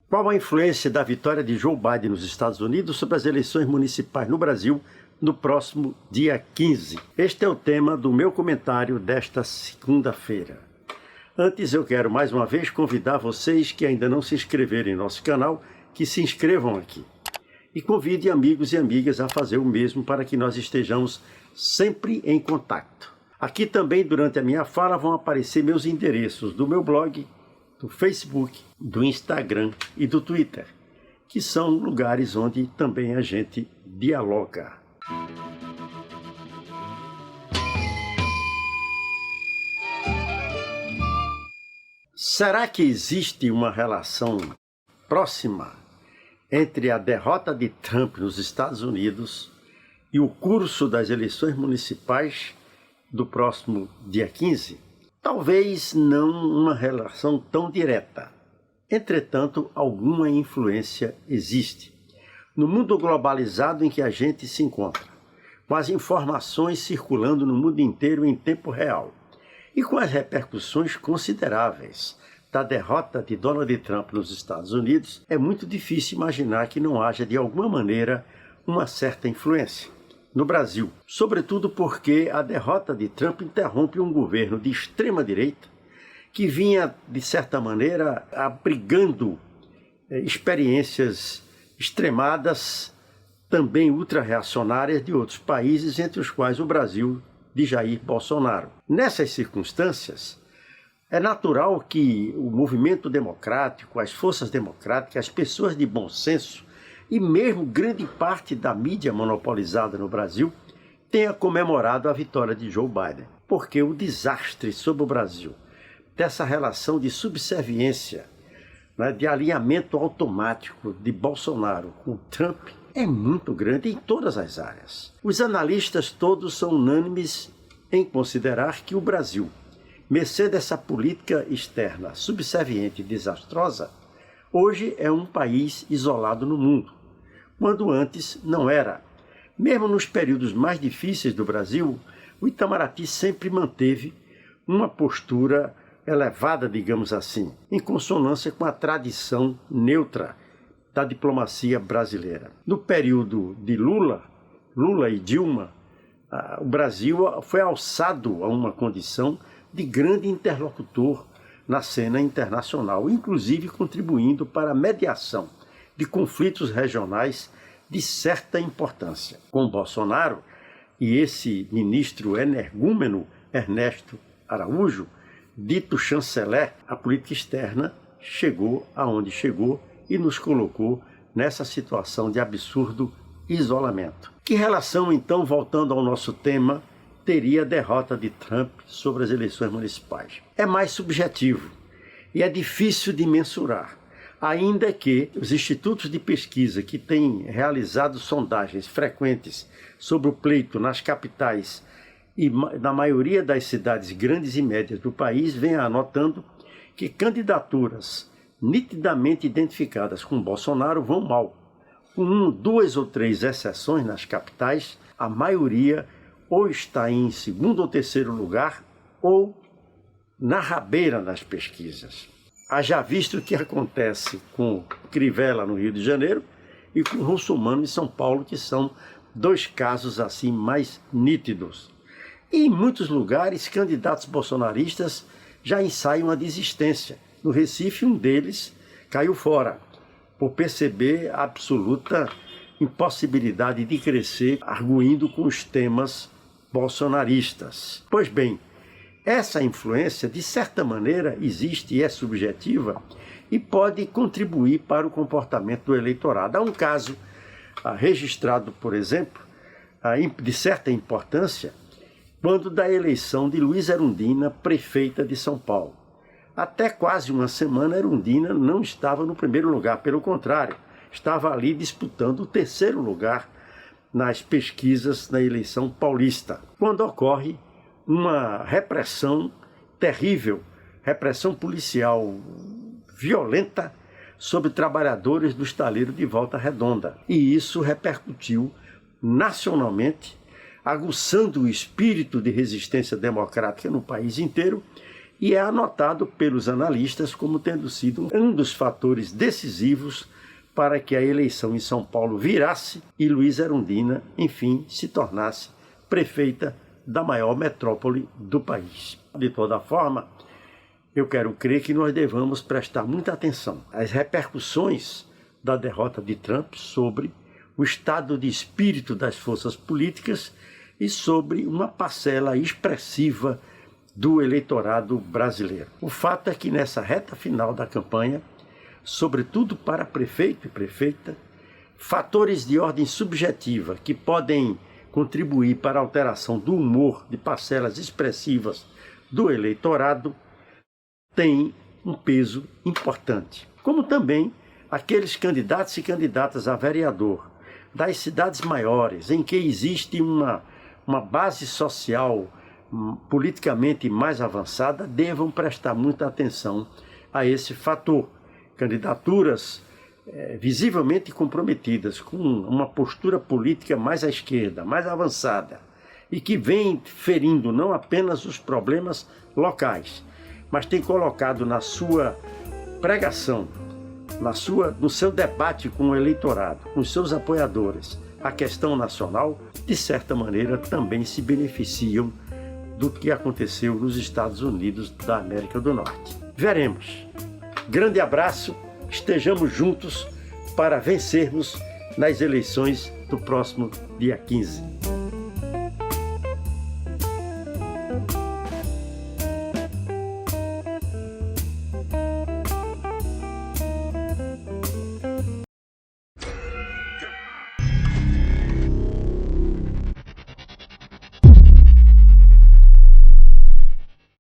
Qual a influência da vitória de Joe Biden nos Estados Unidos sobre as eleições municipais no Brasil no próximo dia 15? Este é o tema do meu comentário desta segunda-feira. Antes eu quero mais uma vez convidar vocês que ainda não se inscreveram em nosso canal, que se inscrevam aqui. E convide amigos e amigas a fazer o mesmo para que nós estejamos sempre em contato. Aqui também, durante a minha fala, vão aparecer meus endereços do meu blog, do Facebook, do Instagram e do Twitter, que são lugares onde também a gente dialoga. Será que existe uma relação próxima entre a derrota de Trump nos Estados Unidos e o curso das eleições municipais do próximo dia 15? Talvez não uma relação tão direta. Entretanto, alguma influência existe. No mundo globalizado em que a gente se encontra, com as informações circulando no mundo inteiro em tempo real, e com as repercussões consideráveis da derrota de Donald Trump nos Estados Unidos, é muito difícil imaginar que não haja, de alguma maneira, uma certa influência no Brasil. Sobretudo porque a derrota de Trump interrompe um governo de extrema-direita que vinha, de certa maneira, abrigando experiências extremadas, também ultra-reacionárias de outros países, entre os quais o Brasil de Jair Bolsonaro. Nessas circunstâncias, é natural que o movimento democrático, as forças democráticas, as pessoas de bom senso e mesmo grande parte da mídia monopolizada no Brasil tenha comemorado a vitória de Joe Biden. Porque o desastre sobre o Brasil, dessa relação de subserviência, de alinhamento automático de Bolsonaro com Trump, é muito grande em todas as áreas. Os analistas todos são unânimes em considerar que o Brasil, mercê dessa política externa subserviente e desastrosa, hoje é um país isolado no mundo, quando antes não era. Mesmo nos períodos mais difíceis do Brasil, o Itamaraty sempre manteve uma postura elevada, digamos assim, em consonância com a tradição neutra da diplomacia brasileira. No período de Lula e Dilma, o Brasil foi alçado a uma condição de grande interlocutor na cena internacional, inclusive contribuindo para a mediação de conflitos regionais de certa importância. Com Bolsonaro e esse ministro energúmeno Ernesto Araújo, dito chanceler, a política externa chegou aonde chegou e nos colocou nessa situação de absurdo isolamento. Que relação, então, voltando ao nosso tema, teria a derrota de Trump sobre as eleições municipais? É mais subjetivo e é difícil de mensurar, ainda que os institutos de pesquisa que têm realizado sondagens frequentes sobre o pleito nas capitais e na maioria das cidades grandes e médias do país venham anotando que candidaturas nitidamente identificadas com Bolsonaro vão mal. Com 2 ou 3 exceções nas capitais, a maioria ou está em segundo ou terceiro lugar ou na rabeira nas pesquisas. Haja visto o que acontece com Crivella no Rio de Janeiro e com Russomano em São Paulo, que são 2 casos assim mais nítidos. E em muitos lugares, candidatos bolsonaristas já ensaiam a desistência. No Recife, um deles caiu fora, por perceber a absoluta impossibilidade de crescer, arguindo com os temas bolsonaristas. Pois bem, essa influência, de certa maneira, existe e é subjetiva e pode contribuir para o comportamento do eleitorado. Há um caso registrado, por exemplo, de certa importância, quando da eleição de Luiza Erundina, prefeita de São Paulo. Até quase uma semana, Erundina não estava no primeiro lugar, pelo contrário, estava ali disputando o terceiro lugar nas pesquisas na eleição paulista, quando ocorre uma repressão terrível, repressão policial violenta sobre trabalhadores do estaleiro de Volta Redonda. E isso repercutiu nacionalmente, aguçando o espírito de resistência democrática no país inteiro e é anotado pelos analistas como tendo sido um dos fatores decisivos para que a eleição em São Paulo virasse e Luiza Erundina, enfim, se tornasse prefeita da maior metrópole do país. De toda forma, eu quero crer que nós devamos prestar muita atenção às repercussões da derrota de Trump sobre o estado de espírito das forças políticas e sobre uma parcela expressiva do eleitorado brasileiro. O fato é que nessa reta final da campanha, sobretudo para prefeito e prefeita, fatores de ordem subjetiva que podem contribuir para a alteração do humor de parcelas expressivas do eleitorado têm um peso importante. Como também aqueles candidatos e candidatas a vereador das cidades maiores, em que existe uma base social politicamente mais avançada, devam prestar muita atenção a esse fator. Candidaturas visivelmente comprometidas, com uma postura política mais à esquerda, mais avançada, e que vem ferindo não apenas os problemas locais, mas tem colocado na sua pregação, no seu debate com o eleitorado, com os seus apoiadores, a questão nacional, de certa maneira também se beneficiam do que aconteceu nos Estados Unidos da América do Norte. Veremos. Grande abraço, estejamos juntos para vencermos nas eleições do próximo dia 15.